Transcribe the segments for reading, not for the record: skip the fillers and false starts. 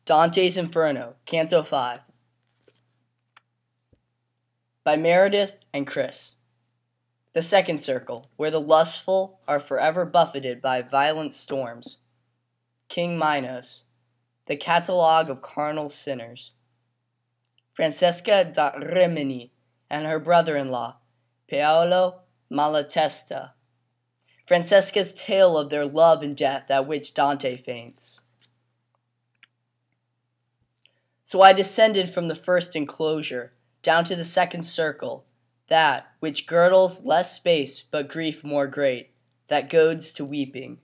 Dante's Inferno, Canto 5, by Meredith and Chris. The second circle, where the lustful are forever buffeted by violent storms. King Minos, the catalogue of carnal sinners. Francesca and Rimini and her brother-in-law, Paolo Malatesta. Francesca's tale of their love and death at which Dante faints. So I descended from the first enclosure down to the second circle, that which girdles less space but grief more great, that goads to weeping.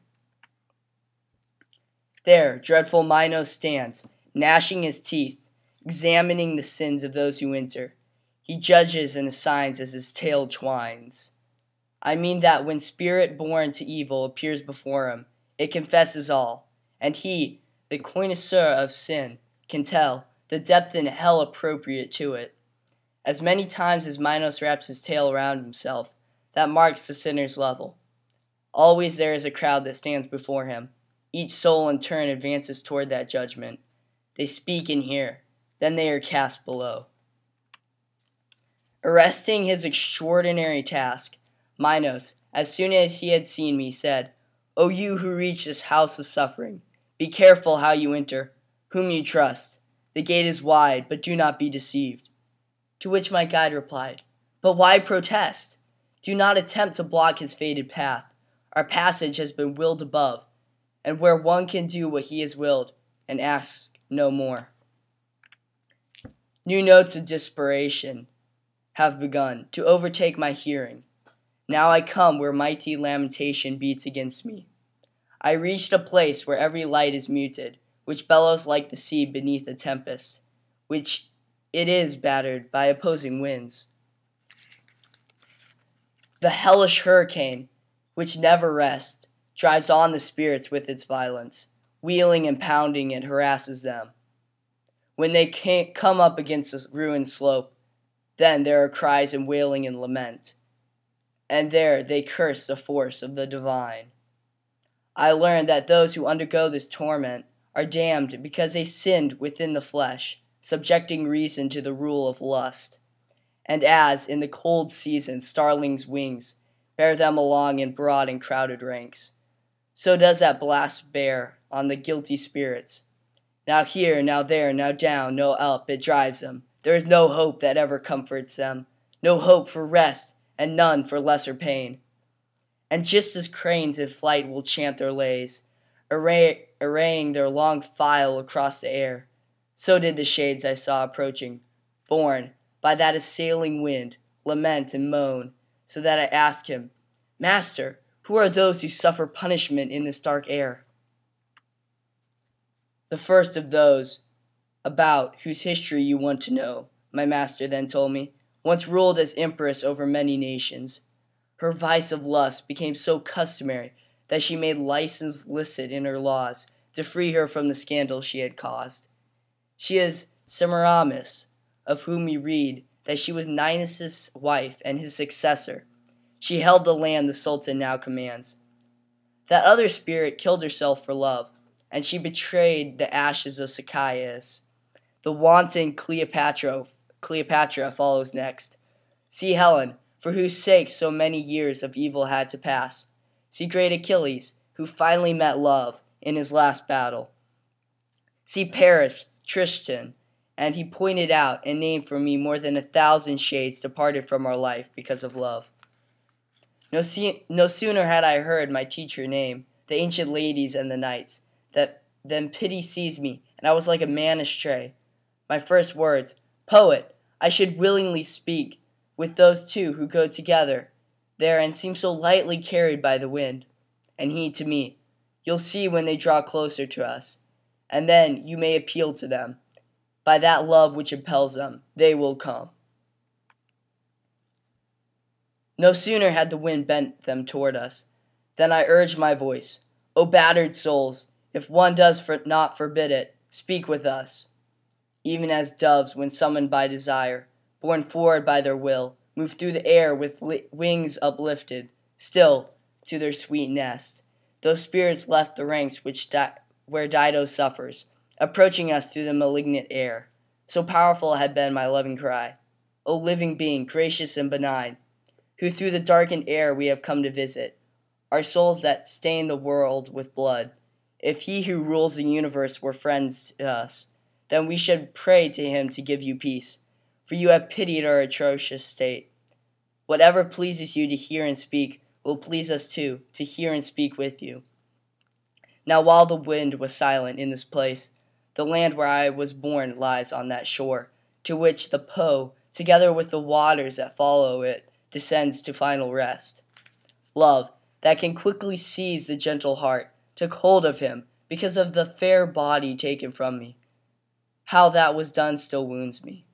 There dreadful Minos stands, gnashing his teeth, examining the sins of those who enter. He judges and assigns as his tale twines. I mean that when spirit born to evil appears before him, it confesses all, and he, the connoisseur of sin, can tell the depth in hell appropriate to it. As many times as Minos wraps his tail around himself, that marks the sinner's level. Always there is a crowd that stands before him. Each soul in turn advances toward that judgment. They speak and hear, then they are cast below. Arresting his extraordinary task, Minos, as soon as he had seen me, said, "O you who reach this house of suffering, be careful how you enter, whom you trust. The gate is wide, but do not be deceived." To which my guide replied, "But why protest? Do not attempt to block his fated path. Our passage has been willed above, and where one can do what he has willed, and ask no more." New notes of desperation have begun to overtake my hearing. Now I come where mighty lamentation beats against me. I reached a place where every light is muted, which bellows like the sea beneath a tempest, which it is battered by opposing winds. The hellish hurricane, which never rests, drives on the spirits with its violence. Wheeling and pounding, it harasses them. When they can't come up against the ruined slope, then there are cries and wailing and lament. And there they curse the force of the divine. I learned that those who undergo this torment are damned because they sinned within the flesh, subjecting reason to the rule of lust. And as, in the cold season, starlings' wings bear them along in broad and crowded ranks, so does that blast bear on the guilty spirits. Now here, now there, now down, no up, it drives them. There is no hope that ever comforts them, no hope for rest, and none for lesser pain. And just as cranes in flight will chant their lays, arraying their long file across the air, so did the shades I saw approaching, borne by that assailing wind, lament and moan, so that I asked him, "Master, who are those who suffer punishment in this dark air?" "The first of those about whose history you want to know," my master then told me, "once ruled as empress over many nations. Her vice of lust became so customary that she made license licit in her laws to free her from the scandal she had caused. She is Semiramis, of whom we read that she was Ninus' wife and his successor. She held the land the Sultan now commands. That other spirit killed herself for love, and she betrayed the ashes of Zacchaeus. The wanton Cleopatra follows next. See Helen, for whose sake so many years of evil had to pass. See great Achilles, who finally met love in his last battle. See Paris, Tristan, and he pointed out and named for me more than 1,000 shades departed from our life because of love. No sooner had I heard my teacher name the ancient ladies and the knights, than pity seized me, and I was like a man astray. My first words, "Poet, I should willingly speak with those two who go together there and seem so lightly carried by the wind." And he to me, "You'll see when they draw closer to us, and then you may appeal to them. By that love which impels them, they will come." No sooner had the wind bent them toward us, than I urged my voice, "O battered souls, if one does not forbid it, speak with us." Even as doves, when summoned by desire, borne forward by their will, move through the air with wings uplifted, still to their sweet nest, those spirits left the ranks where Dido suffers, approaching us through the malignant air. So powerful had been my loving cry. O living being, gracious and benign, who through the darkened air we have come to visit, our souls that stain the world with blood. If he who rules the universe were friends to us, then we should pray to him to give you peace, for you have pitied our atrocious state. Whatever pleases you to hear and speak will please us too, to hear and speak with you. Now while the wind was silent in this place, the land where I was born lies on that shore, to which the Po, together with the waters that follow it, descends to final rest. Love, that can quickly seize the gentle heart, took hold of him because of the fair body taken from me. How that was done still wounds me.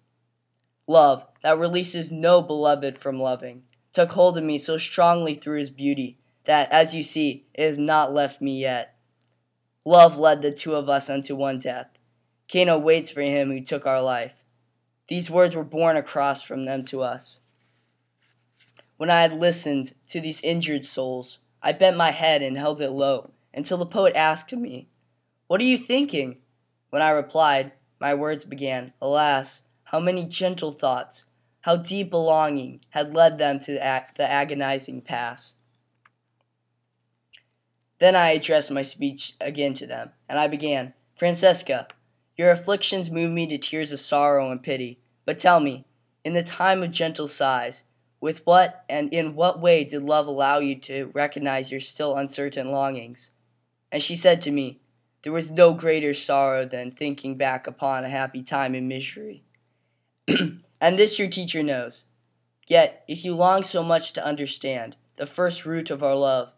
Love, that releases no beloved from loving, took hold of me so strongly through his beauty that, as you see, it has not left me yet. Love led the two of us unto one death. Canto waits for him who took our life. These words were borne across from them to us. When I had listened to these injured souls, I bent my head and held it low until the poet asked me, "What are you thinking?" When I replied, my words began, alas, how many gentle thoughts, how deep a longing had led them to the agonizing pass. Then I addressed my speech again to them, and I began, "Francesca, your afflictions move me to tears of sorrow and pity, but tell me, in the time of gentle sighs, with what and in what way did love allow you to recognize your still uncertain longings?" And she said to me, "There was no greater sorrow than thinking back upon a happy time in misery." And this your teacher knows. Yet, if you long so much to understand the first root of our love,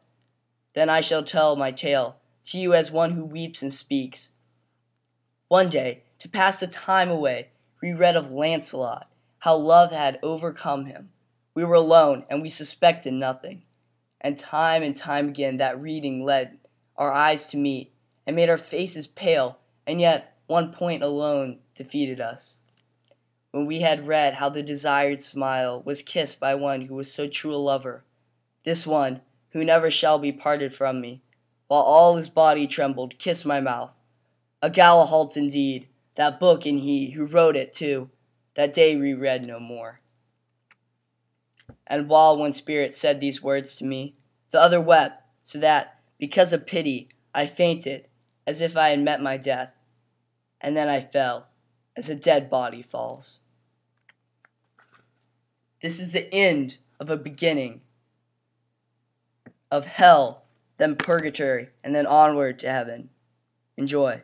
then I shall tell my tale to you as one who weeps and speaks. One day, to pass the time away, we read of Lancelot, how love had overcome him. We were alone, and we suspected nothing. And time again that reading led our eyes to meet, and made our faces pale, and yet one point alone defeated us. When we had read how the desired smile was kissed by one who was so true a lover, this one, who never shall be parted from me, while all his body trembled, kissed my mouth. A gala halt indeed, that book and he who wrote it too, that day we read no more. And while one spirit said these words to me, the other wept, so that, because of pity, I fainted, as if I had met my death. And then I fell, as a dead body falls. This is the end of a beginning, of hell, then purgatory, and then onward to heaven. Enjoy.